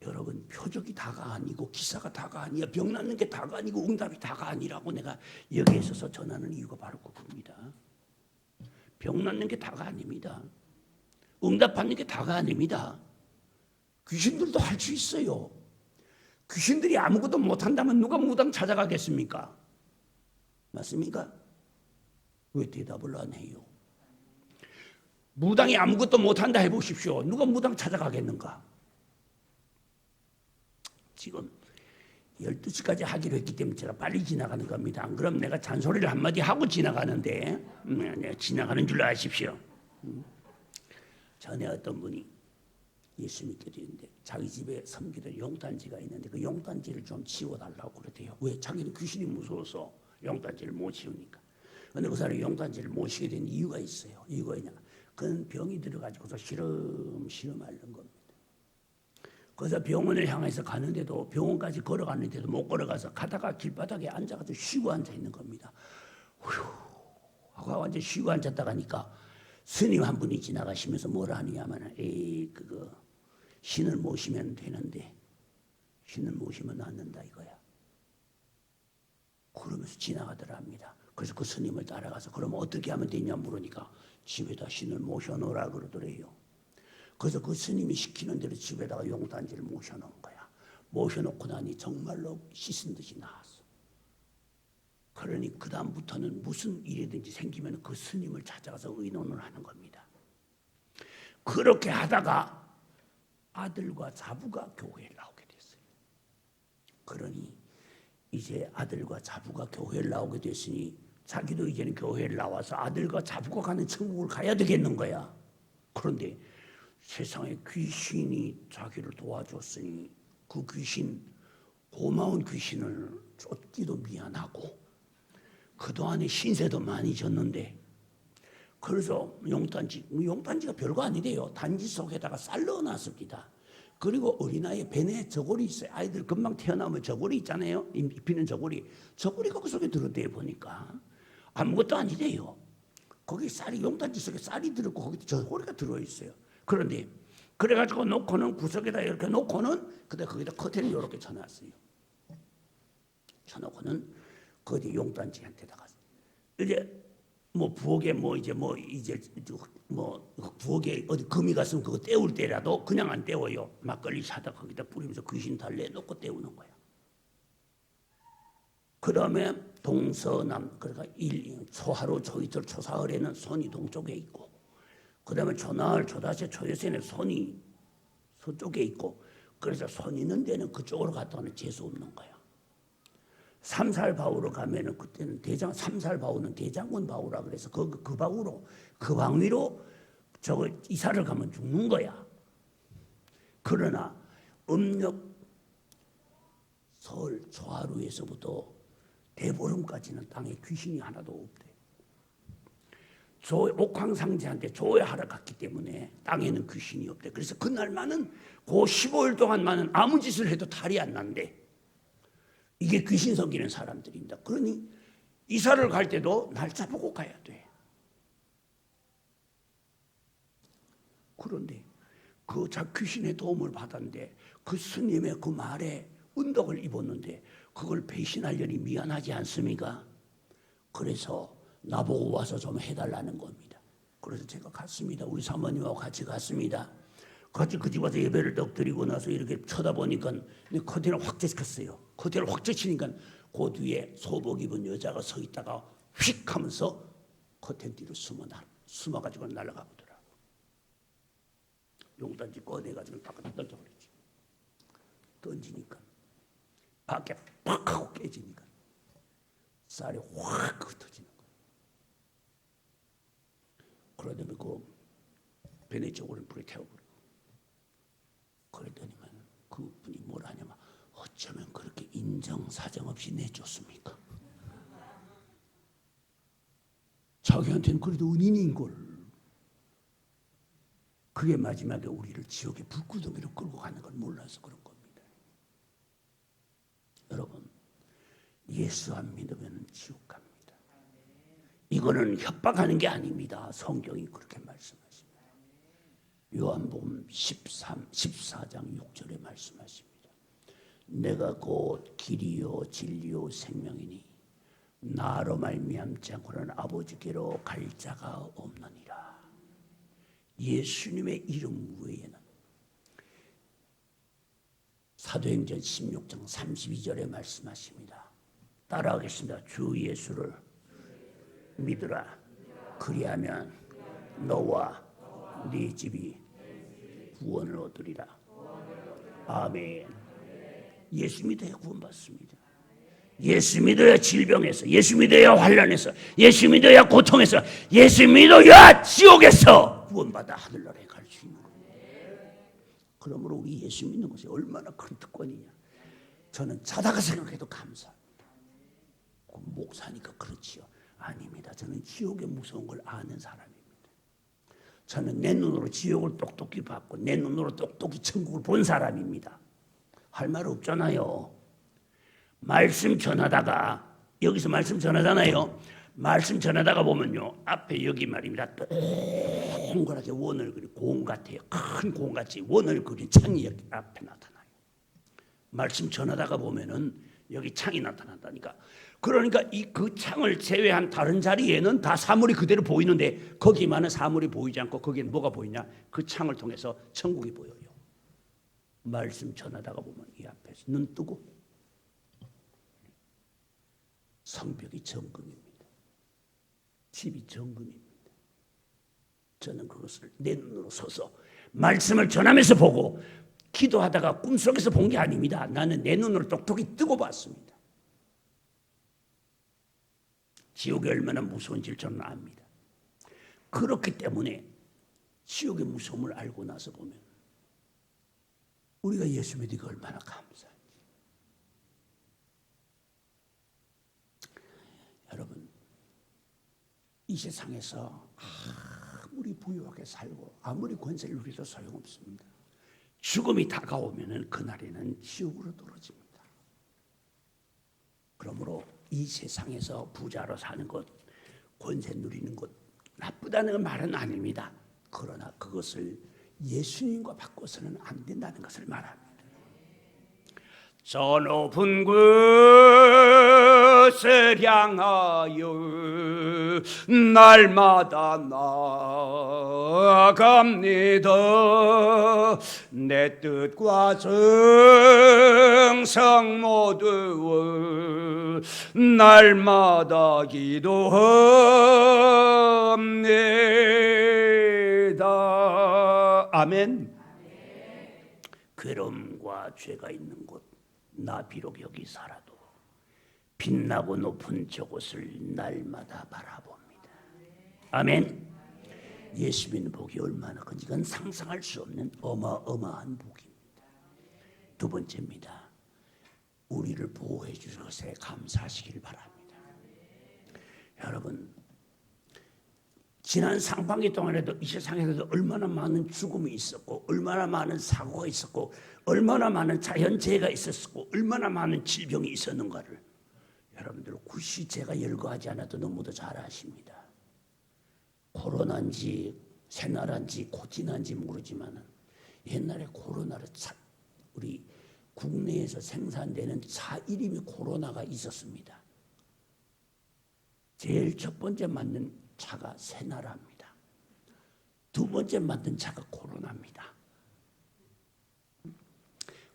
여러분 표적이 다가 아니고 기사가 다가 아니야. 병 낫는 게 다가 아니고 응답이 다가 아니라고 내가 여기에 있어서 전하는 이유가 바로 그겁니다. 병 낫는 게 다가 아닙니다. 응답받는 게 다가 아닙니다. 귀신들도 할 수 있어요. 귀신들이 아무것도 못한다면 누가 무당 찾아가겠습니까? 맞습니까? 왜 대답을 안 해요? 무당이 아무것도 못한다 해보십시오. 누가 무당 찾아가겠는가? 지금 12시까지 하기로 했기 때문에 제가 빨리 지나가는 겁니다. 안 그럼 내가 잔소리를 한마디 하고 지나가는데 지나가는 줄 아십시오. 전에 어떤 분이 예수 믿게 되는데 자기 집에 섬기던 용단지가 있는데 그 용단지를 좀 치워달라고 그러대요. 왜? 자기는 귀신이 무서워서 용단지를 못 치우니까. 그런데 그 사람이 용단지를 못 치게 된 이유가 있어요. 이유가 있냐? 그는 병이 들어가지고서 시름시름 앓는 겁니다. 그래서 병원을 향해서 가는데도 병원까지 걸어가는데도 못 걸어가서 가다가 길바닥에 앉아가지고 쉬고 앉아 있는 겁니다. 휴 하고 완전 쉬고 앉았다 가니까 스님 한 분이 지나가시면서 뭐라 하냐면 그거 신을 모시면 되는데 신을 모시면 낫는다 이거야. 그러면서 지나가더랍니다. 그래서 그 스님을 따라가서 그러면 어떻게 하면 되냐 물으니까 집에다 신을 모셔놓으라 그러더래요. 그래서 그 스님이 시키는 대로 집에다가 용단지를 모셔놓은 거야. 모셔놓고 나니 정말로 씻은 듯이 나았어. 그러니 그 다음부터는 무슨 일이든지 생기면 그 스님을 찾아가서 의논을 하는 겁니다. 그렇게 하다가 아들과 자부가 교회에 나오게 됐어요. 그러니 이제 아들과 자부가 교회에 나오게 됐으니 자기도 이제는 교회를 나와서 아들과 자부가 가는 천국을 가야 되겠는 거야. 그런데 세상에 귀신이 자기를 도와줬으니 그 귀신, 고마운 귀신을 쫓기도 미안하고 그동안에 신세도 많이 졌는데 그래서 용단지가 별거 아니래요. 단지 속에다가 쌀 넣어놨습니다. 그리고 어린아이의 배에 저고리 있어요. 아이들 금방 태어나면 저고리 있잖아요. 입히는 저고리. 저고리가 그 속에 들었대요. 보니까 아무것도 아니래요. 거기 쌀이 용단지 속에 쌀이 들었고 거기 저고리가 들어있어요. 그런데 그래가지고 놓고는 구석에다 이렇게 놓고는 그다음 거기다 커튼을 이렇게 쳐놨어요. 쳐놓고는 거기 용단지한테다가 이제 뭐 부엌에 부엌에 어디 금이 갔으면 그거 때울 때라도 그냥 안 때워요. 막걸리 사다 거기다 뿌리면서 귀신 달래 놓고 때우는 거야. 그 다음에 동서남 그러니까 초하루 초이틀 초사흘에는 손이 동쪽에 있고 그 다음에 초나흘 초다새 초여새는 손이 서쪽에 있고 그래서 손 있는 데는 그쪽으로 갔다가는 재수 없는 거야. 삼살바우로 가면은 그때는 삼살바우는 대장군 바우라 그래서 그 바우로 그 방위로 저거 이사를 가면 죽는 거야. 그러나 음력 서울 초하루에서부터 대보름까지는 땅에 귀신이 하나도 없대. 옥황상제한테 조회하러 갔기 때문에 땅에는 귀신이 없대. 그래서 그날만은 그 15일 동안만은 아무 짓을 해도 탈이 안 난대. 이게 귀신 섬기는 사람들입니다. 그러니 이사를 갈 때도 날짜 보고 가야 돼. 그런데 그 귀신의 도움을 받았는데 그 스님의 그 말에 은덕을 입었는데 그걸 배신하려니 미안하지 않습니까? 그래서 나보고 와서 좀 해달라는 겁니다. 그래서 제가 갔습니다. 우리 사모님하고 같이 갔습니다. 같이 그 집 와서 예배를 딱 드리고 나서 이렇게 쳐다보니까 커튼을 확 제쳤어요. 커튼을 확 제치니까 그 뒤에 소복 입은 여자가 서 있다가 휙 하면서 커튼 뒤로 숨어가지고 날아가 보더라고. 용단지 꺼내가지고 바깥에 던져버렸지. 던지니까 밖에 팍 하고 깨지니까 쌀이 확 흩어지는 거야. 그러더니 그 베네 쪽으로 불에 태워버리고 그랬더니만 그분이 뭐라 하냐면 어쩌면 그렇게 인정사정 없이 내줬습니까? 자기한테는 그래도 은인인걸. 그게 마지막에 우리를 지옥의 불구덩이로 끌고 가는 걸 몰라서 그런 겁니다. 여러분 예수 안 믿으면 지옥 갑니다. 이거는 협박하는 게 아닙니다. 성경이 그렇게 말씀하십니다. 요한복음 14장 6절에 말씀하십니다. 내가 곧 길이요 진리요 생명이니 나로 말미암지 않고는 아버지께로 갈 자가 없느니라. 예수님의 이름 외에는 사도행전 16장 32절에 말씀하십니다. 따라하겠습니다. 주 예수를 믿으라. 그리하면 너와 네 집이 구원을 얻으리라. 아멘. 예수 믿어야 구원받습니다. 예수 믿어야 질병에서, 예수 믿어야 환난에서, 예수 믿어야 고통에서, 예수 믿어야 지옥에서 구원받아 하늘나라에 갈 수 있는 겁니다. 그러므로 우리 예수 믿는 것이 얼마나 큰 특권이냐. 저는 자다가 생각해도 감사합니다. 목사니까 그렇지요. 아닙니다. 저는 지옥의 무서운 걸 아는 사람입니다. 저는 내 눈으로 지옥을 똑똑히 봤고 내 눈으로 똑똑히 천국을 본 사람입니다. 할 말 없잖아요. 말씀 전하다가 여기서 말씀 전하잖아요. 말씀 전하다가 보면요. 앞에 여기 말입니다. 동그랗게 원을 그린 공 같아요. 큰 공같이 원을 그린 창이 여기 앞에 나타나요. 말씀 전하다가 보면은 여기 창이 나타난다니까. 그러니까 그 창을 제외한 다른 자리에는 다 사물이 그대로 보이는데 거기만은 사물이 보이지 않고 거기엔 뭐가 보이냐? 그 창을 통해서 천국이 보여요. 말씀 전하다가 보면 이 앞에서 눈 뜨고 성벽이 정금입니다. 집이 정금입니다. 저는 그것을 내 눈으로 서서 말씀을 전하면서 보고 기도하다가 꿈속에서 본 게 아닙니다. 나는 내 눈으로 똑똑히 뜨고 봤습니다. 지옥이 얼마나 무서운지를 저는 압니다. 그렇기 때문에 지옥의 무서움을 알고 나서 보면 우리가 예수 믿으니까 얼마나 감사한지. 여러분 이 세상에서 아무리 부유하게 살고 아무리 권세를 누려도 소용없습니다. 죽음이 다가오면은 그날에는 지옥으로 떨어집니다. 그러므로 이 세상에서 부자로 사는 것, 권세 누리는 것 나쁘다는 말은 아닙니다. 그러나 그것을 예수님과 바꿔서는 안 된다는 것을 말합니다. 저 높은 곳을 향하여 날마다 나아갑니다. 내 뜻과 정성 모두 날마다 기도합니다. 아멘. 괴로움과 죄가 있는 곳, 나 비록 여기 살아도 빛나고 높은 저곳을 날마다 바라봅니다. 아멘. 예수 믿는 복이 얼마나 큰지 그건 상상할 수 없는 어마어마한 복입니다. 두 번째입니다. 우리를 보호해 주신 것에 감사하시길 바랍니다. 여러분, 지난 상반기 동안에도 이 세상에서도 얼마나 많은 죽음이 있었고 얼마나 많은 사고가 있었고 얼마나 많은 자연재해가 있었고 얼마나 많은 질병이 있었는가를 여러분들 굳이 제가 열거하지 않아도 너무도 잘 아십니다. 코로나인지 새나라인지 코티나인지 모르지만 옛날에 코로나를 우리 국내에서 생산되는 차 이름이 코로나가 있었습니다. 제일 첫 번째 만든 차가 새나라입니다. 두 번째 만든 차가 코로나입니다.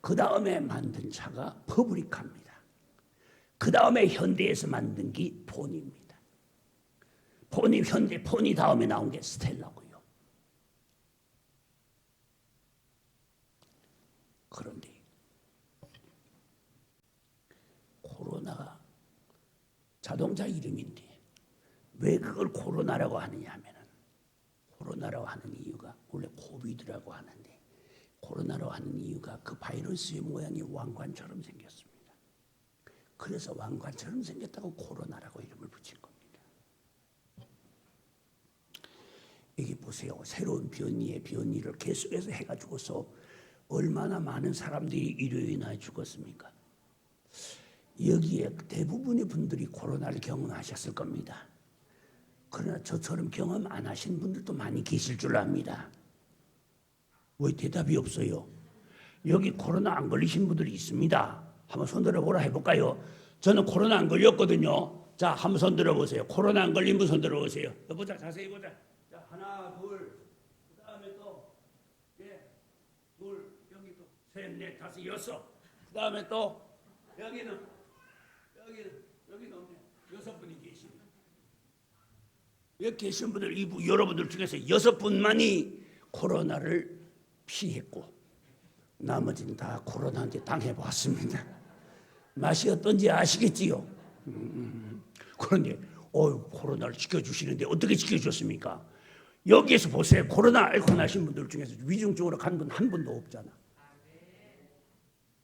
그 다음에 만든 차가 퍼브리카입니다. 그 다음에 현대에서 만든 게 폰입니다. 폰이 다음에 나온 게 스텔라고요. 그런데 코로나가 자동차 이름인데 왜 그걸 코로나라고 하느냐 하면은 코로나라고 하는 이유가 원래 코비드라고 하는데 코로나라고 하는 이유가 그 바이러스의 모양이 왕관처럼 생겼습니다. 그래서 왕관처럼 생겼다고 코로나라고 이름을 붙인 겁니다. 여기 보세요. 새로운 변이를 계속해서 해가지고서 얼마나 많은 사람들이 이로 인하여 죽었습니까? 여기에 대부분의 분들이 코로나를 경험하셨을 겁니다. 그러나 저처럼 경험 안 하신 분들도 많이 계실 줄 압니다. 왜 대답이 없어요? 여기 코로나 안 걸리신 분들이 있습니다. 한번 손 들어보라 해볼까요? 저는 코로나 안 걸렸거든요. 자, 한번 손 들어보세요. 코로나 안 걸린 분 손 들어보세요. 보자, 자세히 보자. 자, 하나, 둘, 그 다음에 또, 둘, 여기 또, 셋, 넷, 다섯, 여섯. 그 다음에 또, 여기는 여섯 분이 계십니다. 여기 계신 분들, 여러분들 중에서 여섯 분만이 코로나를 피했고, 나머지는 다 코로나한테 당해봤습니다. 맛이 어떤지 아시겠지요? 그런데 코로나를 지켜주시는데 어떻게 지켜주셨습니까? 여기에서 보세요. 코로나 앓고 나신 분들 중에서 위중증으로 간 분 한 분도 없잖아.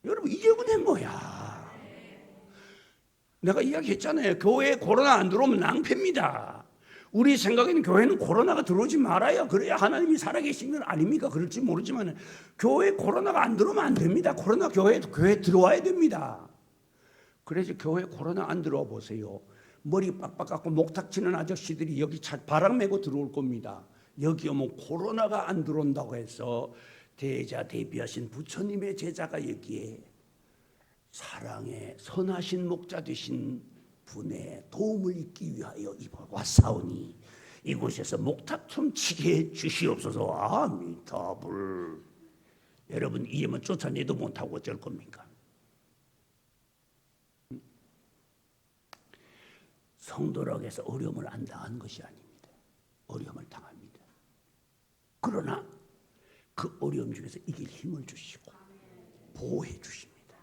여러분 이게 은행 뭐야? 내가 이야기했잖아요. 교회에 코로나 안 들어오면 낭패입니다. 우리 생각에는 교회는 코로나가 들어오지 말아야 그래야 하나님이 살아계신 건 아닙니까? 그럴지 모르지만 교회에 코로나가 안 들어오면 안 됩니다. 코로나 교회에 들어와야 됩니다. 그래서 교회에 코로나 안 들어와 보세요. 머리 빡빡 깎고 목탁 치는 아저씨들이 여기 바람 메고 들어올 겁니다. 여기 오면 코로나가 안 들어온다고 해서 대비하신 부처님의 제자가 여기에 사랑의 선하신 목자 되신 분의 도움을 잊기 위하여 왔사오니 이곳에서 목탁 좀 치게 해 주시옵소서. 아미타불. 여러분 이러면 쫓아내도 못하고 어쩔 겁니까? 성도라고 해서 어려움을 안 당하는 것이 아닙니다. 어려움을 당합니다. 그러나 그 어려움 중에서 이길 힘을 주시고 보호해 주십니다.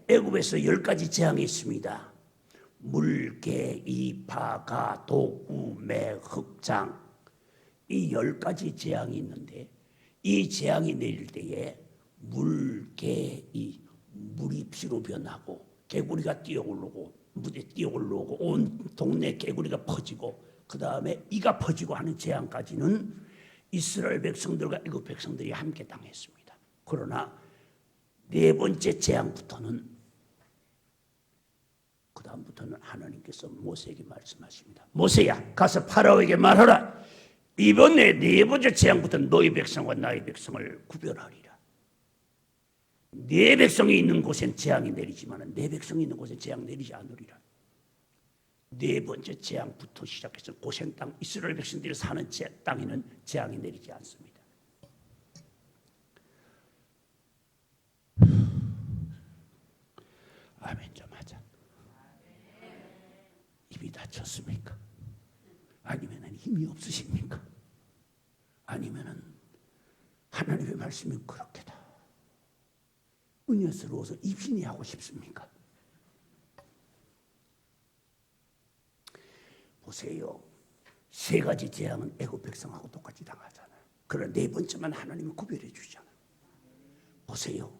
애굽에서 10가지 재앙이 있습니다. 물개, 이파가, 독우, 매, 흑장 이 10가지 재앙이 있는데 이 재앙이 내릴 때에 물이 피로 변하고 개구리가 뛰어오르고 온 동네 개구리가 퍼지고 그 다음에 이가 퍼지고 하는 재앙까지는 이스라엘 백성들과 애굽 백성들이 함께 당했습니다. 그러나 네 번째 재앙부터는 그 다음부터는 하나님께서 모세에게 말씀하십니다. 모세야, 가서 파라오에게 말하라. 이번에 네 번째 재앙부터는 너희 백성과 나의 백성을 구별하리라. 네 백성이 있는 곳엔 재앙이 내리지만 네 백성이 있는 곳엔 재앙 내리지 않으리라. 네 번째 재앙부터 시작해서 고센 땅 이스라엘 백성들이 사는 땅에는 재앙이 내리지 않습니다. 아멘 좀 하자. 입이 닫혔습니까? 아니면 힘이 없으십니까? 아니면 하나님의 말씀이 그렇게다 은혜스러워서 입신이 하고 싶습니까? 보세요. 세 가지 재앙은 애굽 백성하고 똑같이 당하잖아요. 그러나 네 번째만 하나님이 구별해 주잖아요. 보세요.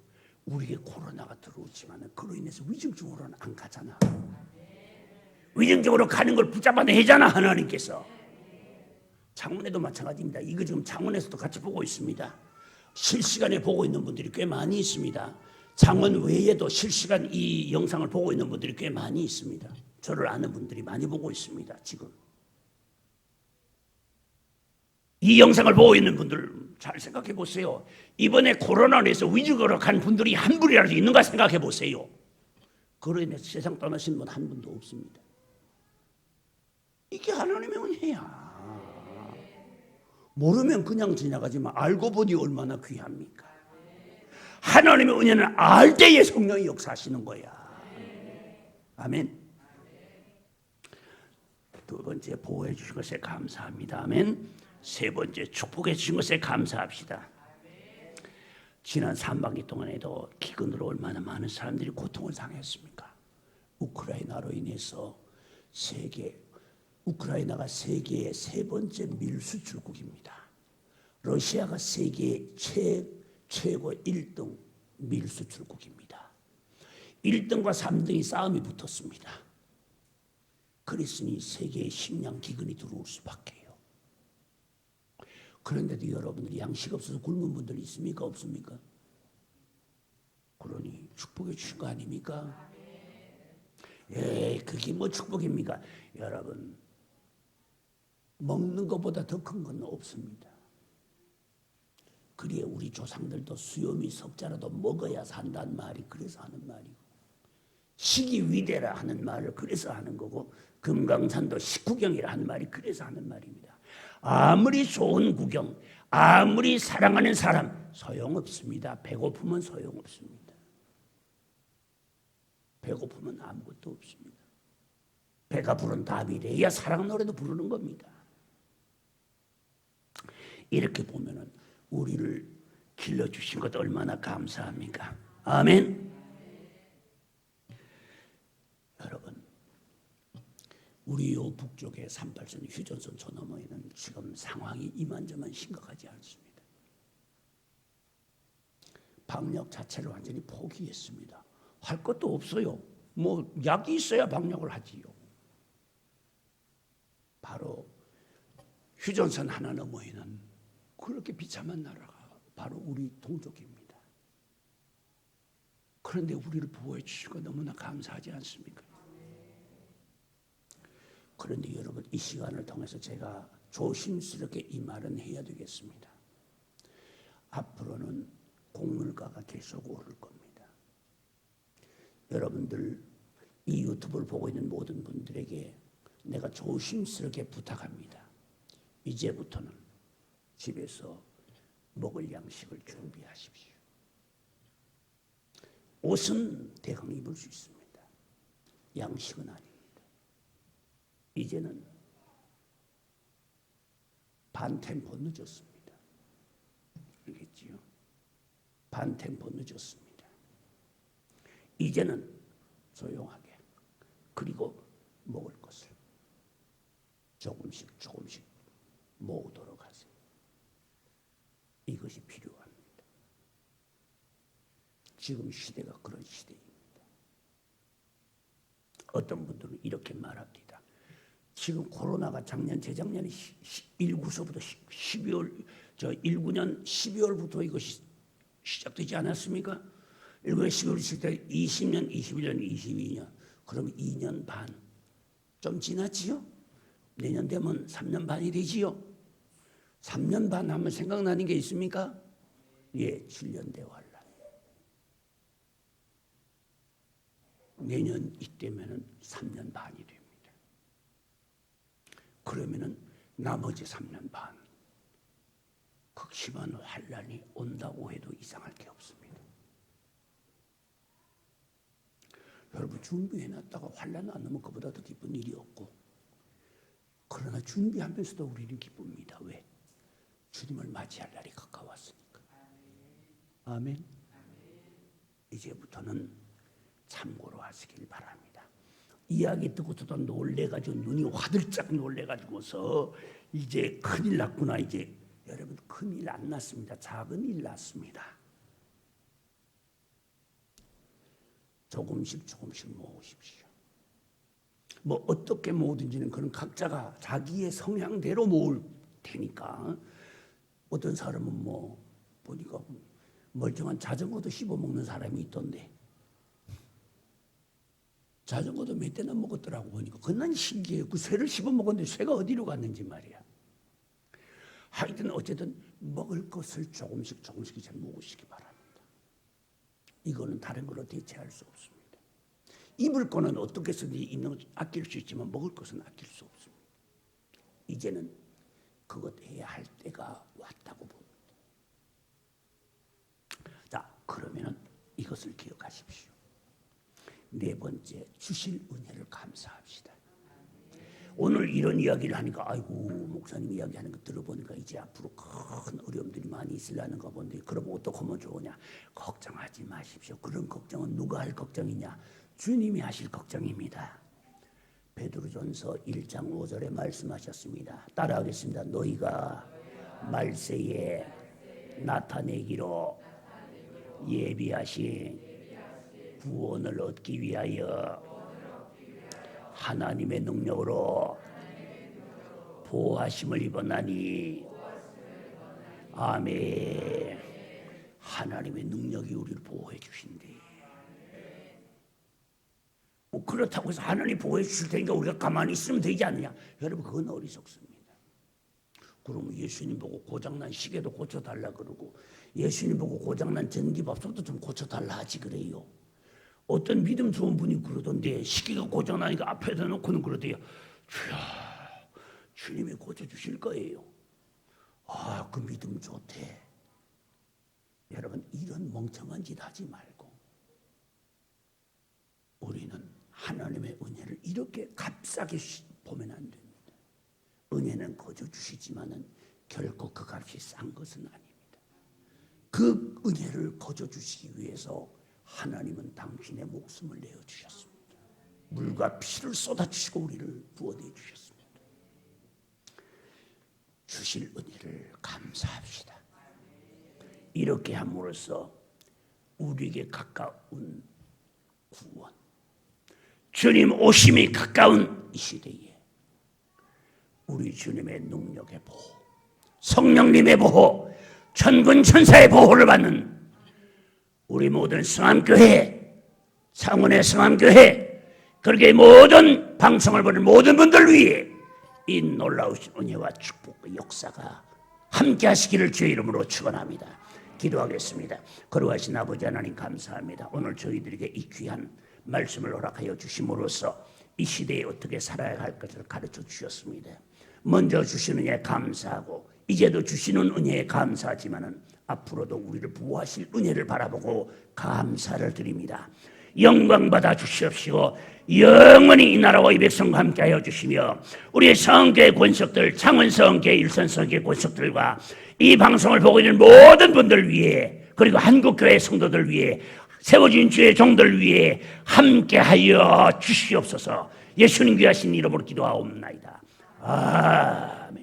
우리에게 코로나가 들어오지만 그로 인해서 위증적으로는 안 가잖아. 위증적으로 가는 걸 붙잡아내잖아 하나님께서. 창문에도 마찬가지입니다. 이거 지금 창문에서도 같이 보고 있습니다. 실시간에 보고 있는 분들이 꽤 많이 있습니다. 창문 외에도 실시간 이 영상을 보고 있는 분들이 꽤 많이 있습니다. 저를 아는 분들이 많이 보고 있습니다. 지금 이 영상을 보고 있는 분들 잘 생각해 보세요. 이번에 코로나로 인해서 위증으로 간 분들이 한 분이라도 있는가 생각해 보세요. 그로 인해서 세상 떠나신 분 한 분도 없습니다. 이게 하나님의 은혜야. 모르면 그냥 지나가지만 알고 보니 얼마나 귀합니까? 하나님의 은혜는 알 때에 성령이 역사하시는 거야. 아멘. 두 번째 보호해 주신 것에 감사합니다. 아멘. 세 번째 축복해 주신 것에 감사합시다. 지난 3반기 동안에도 기근으로 얼마나 많은 사람들이 고통을 당했습니까? 우크라이나로 인해서 우크라이나가 세계의 세 번째 밀수출국입니다. 러시아가 세계의 최고 1등 밀수출국입니다. 1등과 3등이 싸움이 붙었습니다. 그랬으니 세계의 식량 기근이 들어올 수밖에요. 그런데도 여러분들이 양식 없어서 굶은 분들이 있습니까? 없습니까? 그러니 축복해 주신 거 아닙니까? 그게 뭐 축복입니까? 여러분, 먹는 것보다 더 큰 건 없습니다. 그래 우리 조상들도 수염이 석자라도 먹어야 산다는 말이 그래서 하는 말이고, 식이 위대라 하는 말을 그래서 하는 거고, 금강산도 식구경이라 하는 말이 그래서 하는 말입니다. 아무리 좋은 구경, 아무리 사랑하는 사람 소용없습니다. 배고프면 소용없습니다. 배고프면 아무것도 없습니다. 배가 부른 답이래야 사랑 노래도 부르는 겁니다. 이렇게 보면은 우리를 길러주신 것 얼마나 감사합니까? 아멘. 여러분, 우리 요 북쪽의 38선 휴전선 저 너머에는 지금 상황이 이만저만 심각하지 않습니다. 방역 자체를 완전히 포기했습니다. 할 것도 없어요. 뭐 약이 있어야 방역을 하지요. 바로 휴전선 하나 너머에는 그렇게 비참한 나라가 바로 우리 동족입니다. 그런데 우리를 보호해 주시고 너무나 감사하지 않습니까? 그런데 여러분, 이 시간을 통해서 제가 조심스럽게 이 말은 해야 되겠습니다. 앞으로는 곡물가가 계속 오를 겁니다. 여러분들 이 유튜브를 보고 있는 모든 분들에게 내가 조심스럽게 부탁합니다. 이제부터는 집에서 먹을 양식을 준비하십시오. 옷은 대강 입을 수 있습니다. 양식은 아닙니다. 이제는 반 템포 늦었습니다. 알겠지요? 반 템포 늦었습니다. 이제는 조용하게, 그리고 먹을 것을 조금씩 모으도록 하세요. 이것이 필요합니다. 지금 시대가 그런 시대입니다. 어떤 분들은 이렇게 말합니다. 지금 코로나가 작년 재작년에 19서부터 12월 19년 12월부터 이것이 시작되지 않았습니까? 19년 12월 시작돼 20년, 21년, 22년. 그럼 2년 반. 좀 지났지요? 내년 되면 3년 반이 되지요? 3년 반 하면 생각나는 게 있습니까? 예, 7년 대환란. 내년 이때면은 3년 반이 됩니다. 그러면은 나머지 3년 반 극심한 환란이 온다고 해도 이상할 게 없습니다. 여러분 준비해놨다가 환란 안 오면 그보다 더 기쁜 일이 없고, 그러나 준비하면서도 우리는 기쁩니다. 왜? 주님을 맞이할 날이 가까웠으니까. 아멘. 이제부터는 참고로 하시길 바랍니다. 이야기 듣고서도 놀래가지고 눈이 화들짝 놀래가지고서 이제 큰일 났구나. 이제 여러분 큰일 안 났습니다. 작은 일 났습니다. 조금씩 모으십시오. 뭐 어떻게 모으든지는 그런 각자가 자기의 성향대로 모을 테니까. 어떤 사람은 뭐 보니까 멀쩡한 자전거도 씹어먹는 사람이 있던데, 자전거도 몇 대나 먹었더라고. 보니까 그난 신기해요. 그 쇠를 씹어먹었는데 쇠가 어디로 갔는지 말이야. 하여튼 어쨌든 먹을 것을 조금씩 이제 먹으시기 바랍니다. 이거는 다른 걸로 대체할 수 없습니다. 입을 거는 어떻게 해서든지 입는 것 아낄 수 있지만 먹을 것은 아낄 수 없습니다. 이제는 그것 해야 할 때가 왔다고 봅니다. 자, 그러면은 이것을 기억하십시오. 네 번째, 주실 은혜를 감사합시다. 오늘 이런 이야기를 하니까 아이고 목사님 이야기하는 거 들어보니까 이제 앞으로 큰 어려움들이 많이 있으려는가 본데, 그럼 어떻게 하면 좋으냐? 걱정하지 마십시오. 그런 걱정은 누가 할 걱정이냐? 주님이 하실 걱정입니다. 베드로전서 1장 5절에 말씀하셨습니다. 따라하겠습니다. 너희가 말세에 나타내기로 예비하신 구원을 얻기 위하여 하나님의 능력으로 보호하심을 입었나니. 아멘. 하나님의 능력이 우리를 보호해 주신대. 뭐 그렇다고 해서 하나님 보호해 주실 테니까 우리가 가만히 있으면 되지 않느냐? 여러분 그건 어리석습니다. 그러면 예수님 보고 고장난 시계도 고쳐달라 그러고, 예수님 보고 고장난 전기밥솥도 좀 고쳐달라 하지 그래요. 어떤 믿음 좋은 분이 그러던데 시계가 고장나니까 앞에다 놓고는 그러대요. 주여, 주님이 고쳐주실 거예요. 아, 그 믿음 좋대. 여러분 이런 멍청한 짓 하지 말고 우리는 하나님의 은혜를 이렇게 값싸게 보면 안 됩니다. 은혜는 거저 주시지만은 결코 그 값이 싼 것은 아닙니다. 그 은혜를 거저 주시기 위해서 하나님은 당신의 목숨을 내어주셨습니다. 물과 피를 쏟아주시고 우리를 구원해 주셨습니다. 주실 은혜를 감사합시다. 이렇게 함으로써 우리에게 가까운 구원, 주님 오심이 가까운 이 시대에 우리 주님의 능력의 보호, 성령님의 보호, 천군 천사의 보호를 받는 우리 모든 성암교회, 창원의 성암교회, 그렇게 모든 방송을 보는 모든 분들 위해 이 놀라우신 은혜와 축복의 역사가 함께 하시기를 주의 이름으로 축원합니다. 기도하겠습니다. 거룩하신 아버지 하나님 감사합니다. 오늘 저희들에게 이 귀한 말씀을 허락하여 주심으로써 이 시대에 어떻게 살아야 할 것을 가르쳐 주셨습니다. 먼저 주시는 은혜에 감사하고 이제도 주시는 은혜에 감사하지만은 앞으로도 우리를 보호하실 은혜를 바라보고 감사를 드립니다. 영광 받아 주시옵시고 영원히 이 나라와 이 백성과 함께하여 주시며 우리의 성교회 권속들, 창원 성교회, 일선 성교회 권속들과 이 방송을 보고 있는 모든 분들 위해, 그리고 한국교회 성도들 위해, 세워진 주의 종들 위해 함께하여 주시옵소서. 예수님 귀하신 이름으로 기도하옵나이다. 아멘.